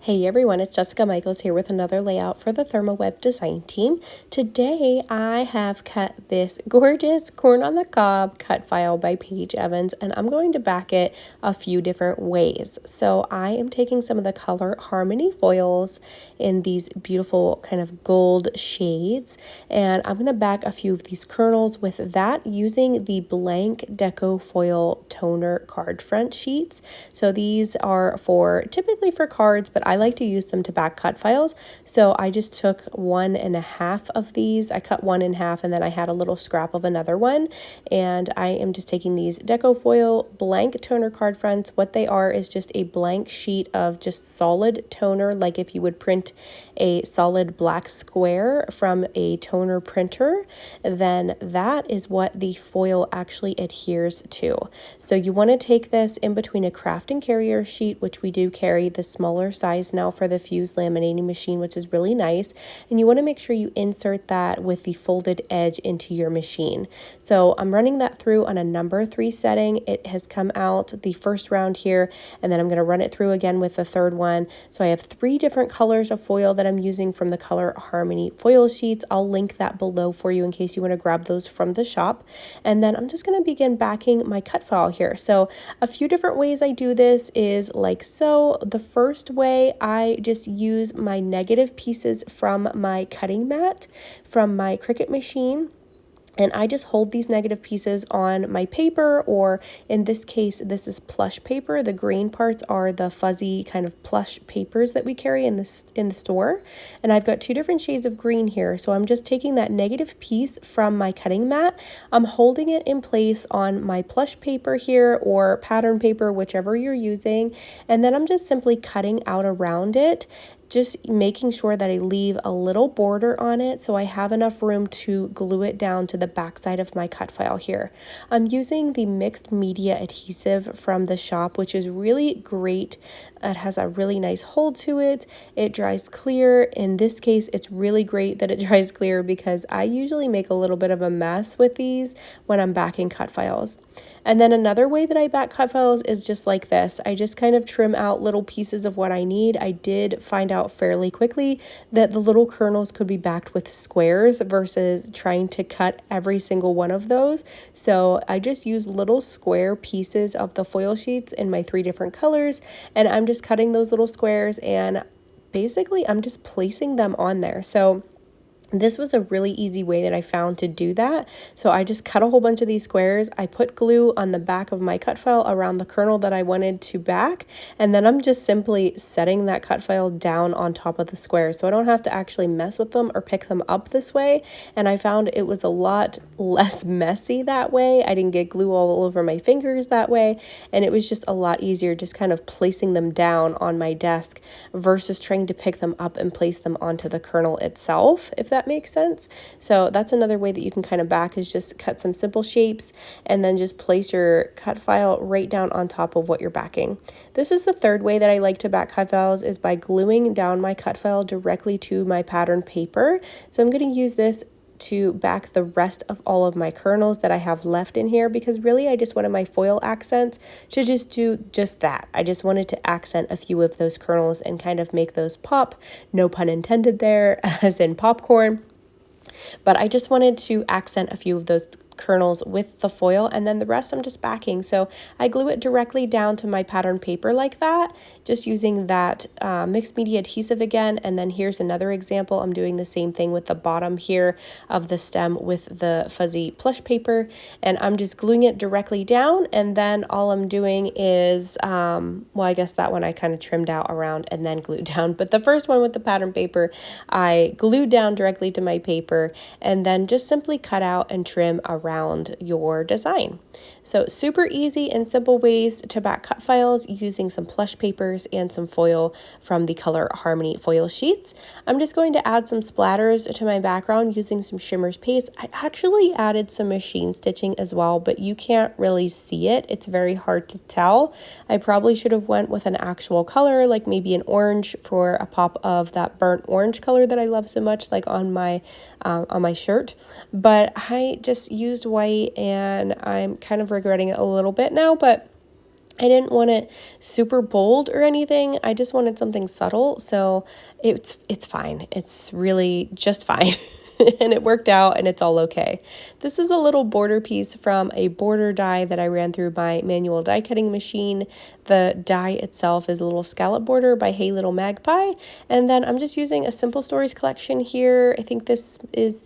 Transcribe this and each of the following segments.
Hey everyone, it's Jessica Michaels here with another layout for the ThermOWeb design team. Today I have cut this gorgeous corn on the cob cut file by Paige Evans, and I'm going to back it a few different ways. So I am taking some of the Color Harmony foils in these beautiful kind of gold shades, and I'm going to back a few of these kernels with that using the blank deco foil toner card front sheets. So these are typically for cards, but I like to use them to back cut files. So I just took 1.5 of these. I cut one in half and then I had a little scrap of another one. And I am just taking these deco foil blank toner card fronts. What they are is just a blank sheet of just solid toner, like if you would print a solid black square from a toner printer, then that is what the foil actually adheres to. So you want to take this in between a craft and carrier sheet, which we do carry the smaller size now for the fused laminating machine, which is really nice. And you want to make sure you insert that with the folded edge into your machine. So I'm running that through on a number 3 setting. It has come out the first round here, and then I'm going to run it through again with the third one. So I have 3 different colors of foil that I'm using from the Color Harmony foil sheets. I'll link that below for you in case you want to grab those from the shop. And then I'm just going to begin backing my cut file here. So a few different ways I do this is like so. The first way, I just use my negative pieces from my cutting mat from my Cricut machine. And I just hold these negative pieces on my paper, or in this case, this is plush paper. The green parts are the fuzzy kind of plush papers that we carry in the store. And I've got 2 different shades of green here. So I'm just taking that negative piece from my cutting mat. I'm holding it in place on my plush paper here or pattern paper, whichever you're using. And then I'm just simply cutting out around it, just making sure that I leave a little border on it so I have enough room to glue it down to the back side of my cut file here. I'm using the mixed media adhesive from the shop, which is really great. It has a really nice hold to it. It dries clear. In this case, it's really great that it dries clear because I usually make a little bit of a mess with these when I'm backing cut files. And then another way that I back cut files is just like this. I just kind of trim out little pieces of what I need. I did find out fairly quickly that the little kernels could be backed with squares versus trying to cut every single one of those. So I just use little square pieces of the foil sheets in my 3 different colors, and I'm just cutting those little squares, and basically I'm just placing them on there. So this was a really easy way that I found to do that. So I just cut a whole bunch of these squares. I put glue on the back of my cut file around the kernel that I wanted to back. And then I'm just simply setting that cut file down on top of the squares. So I don't have to actually mess with them or pick them up this way. And I found it was a lot less messy that way. I didn't get glue all over my fingers that way. And it was just a lot easier just kind of placing them down on my desk versus trying to pick them up and place them onto the kernel itself, if that makes sense. So that's another way that you can kind of back, is just cut some simple shapes and then just place your cut file right down on top of what you're backing. This is the third way that I like to back cut files, is by gluing down my cut file directly to my pattern paper. So I'm going to use this to back the rest of all of my kernels that I have left in here, because really I just wanted my foil accents to just do just that. I just wanted to accent a few of those kernels and kind of make those pop, no pun intended there, as in popcorn. But I just wanted to accent a few of those kernels with the foil, and then the rest I'm just backing. So I glue it directly down to my pattern paper like that, just using that mixed media adhesive again. And then here's another example. I'm doing the same thing with the bottom here of the stem with the fuzzy plush paper, and I'm just gluing it directly down. And then all I'm doing is, well, I guess that one I kind of trimmed out around and then glued down. But the first one with the pattern paper, I glued down directly to my paper and then just simply cut out and trim around your design. So super easy and simple ways to back cut files using some plush papers and some foil from the Color Harmony foil sheets. I'm just going to add some splatters to my background using some Shimmerz paste. I actually added some machine stitching as well, but you can't really see it. It's very hard to tell. I probably should have went with an actual color, like maybe an orange for a pop of that burnt orange color that I love so much, like on my shirt. But I just used white, and I'm kind of regretting it a little bit now, but I didn't want it super bold or anything. I just wanted something subtle. So it's fine. It's really just fine. And it worked out and it's all okay. This is a little border piece from a border die that I ran through my manual die cutting machine. The die itself is a little scallop border by Hey Little Magpie. And then I'm just using a Simple Stories collection here. I think this is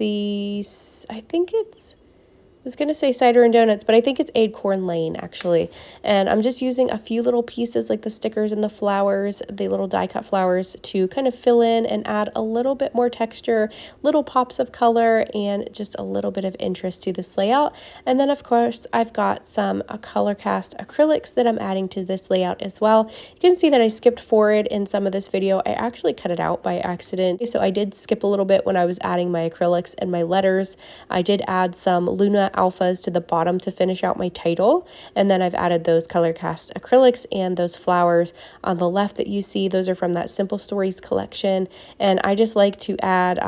I was going to say cider and donuts, but I think it's Acorn Lane actually. And I'm just using a few little pieces like the stickers and the flowers, the little die cut flowers, to kind of fill in and add a little bit more texture, little pops of color, and just a little bit of interest to this layout. And then of course I've got some color cast acrylics that I'm adding to this layout as well. You can see that I skipped forward in some of this video. I actually cut it out by accident. So I did skip a little bit when I was adding my acrylics and my letters. I did add some Luna alphas to the bottom to finish out my title, and then I've added those color cast acrylics and those flowers on the left that you see. Those are from that Simple Stories collection, and I just like to add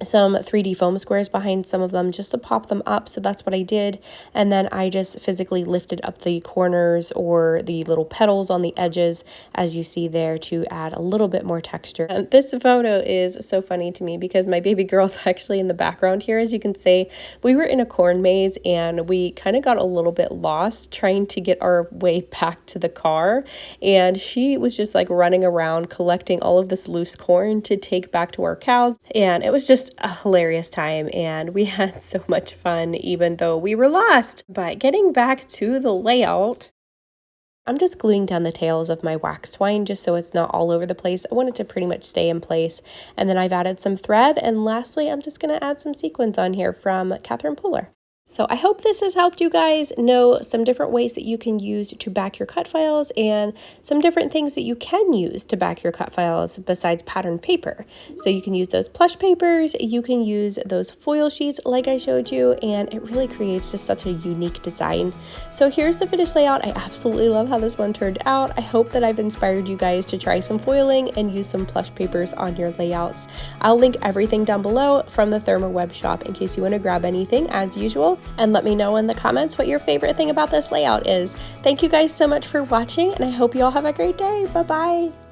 some 3D foam squares behind some of them just to pop them up. So that's what I did. And then I just physically lifted up the corners or the little petals on the edges, as you see there, to add a little bit more texture. And this photo is so funny to me because my baby girl's actually in the background here. As you can see, we were in a corn maze and we kind of got a little bit lost trying to get our way back to the car. And she was just like running around collecting all of this loose corn to take back to our cows. And it was just a hilarious time, and we had so much fun even though we were lost. But getting back to the layout, I'm just gluing down the tails of my wax twine just so it's not all over the place. I want it to pretty much stay in place. And then I've added some thread, and lastly I'm just going to add some sequins on here from Catherine Polar. So I hope this has helped you guys know some different ways that you can use to back your cut files and some different things that you can use to back your cut files besides patterned paper. So you can use those plush papers, you can use those foil sheets like I showed you, and it really creates just such a unique design. So here's the finished layout. I absolutely love how this one turned out. I hope that I've inspired you guys to try some foiling and use some plush papers on your layouts. I'll link everything down below from the ThermOWeb shop in case you want to grab anything as usual. And let me know in the comments what your favorite thing about this layout is. Thank you guys so much for watching, and I hope you all have a great day. Bye-bye.